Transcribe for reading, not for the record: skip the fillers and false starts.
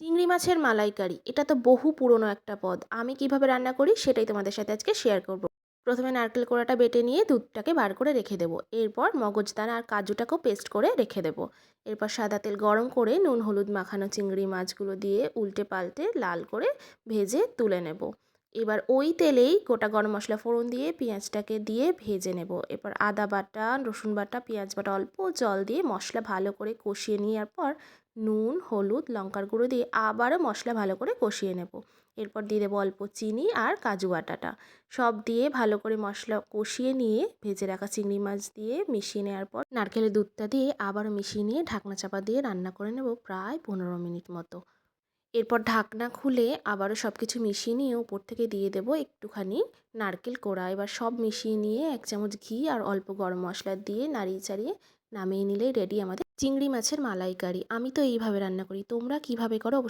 চিংড়ি মাছের মালাইকারি এটা তো বহু পুরনো একটা পদ। আমি কিভাবে রান্না করি সেটাই তোমাদের সাথে আজকে শেয়ার করব। প্রথমে নারকেল কোড়াটা বেটে নিয়ে দুধটাকে বার করে রেখে দেবো। এরপর মগজদানা আর কাজুটাকেও পেস্ট করে রেখে দেবো। এরপর সাদা তেল গরম করে নুন হলুদ মাখানো চিংড়ি মাছগুলো দিয়ে উল্টে পাল্টে লাল করে ভেজে তুলে নেব। এবার ওই তেলেই গোটা গরম মশলা ফোড়ন দিয়ে পেঁয়াজটাকে দিয়ে ভেজে নেব। এরপর আদা বাটা রসুন বাটা পেঁয়াজ বাটা অল্প জল দিয়ে মশলা ভালো করে কষিয়ে নেওয়ার পর নুন হলুদ লঙ্কার গুঁড়ো দিয়ে আবারও মশলা ভালো করে কষিয়ে নেব। এরপর দিয়ে দেবো অল্প চিনি আর কাজু বাটাটা। সব দিয়ে ভালো করে মশলা কষিয়ে নিয়ে ভেজে রাখা চিংড়ি মাছ দিয়ে মিশিয়ে নেওয়ার পর নারকেলের দুধটা দিয়ে আবারও মিশিয়ে নিয়ে ঢাকনা চাপা দিয়ে রান্না করে নেব প্রায় 15 মিনিট মতো। এরপর ঢাকনা খুলে আবারও সব কিছু মিশিয়ে নিয়ে উপর থেকে দিয়ে দেবো একটুখানি নারকেল কোড়া। এবার সব মিশিয়ে নিয়ে 1 চামচ ঘি আর অল্প গরম মশলা দিয়ে নাড়িয়ে চাড়িয়ে নামিয়ে নিলেই রেডি আমাদের চিংড়ি মাছের মালাইকারি। আমি তো এইভাবে রান্না করি, তোমরা কিভাবে করো অবশ্যই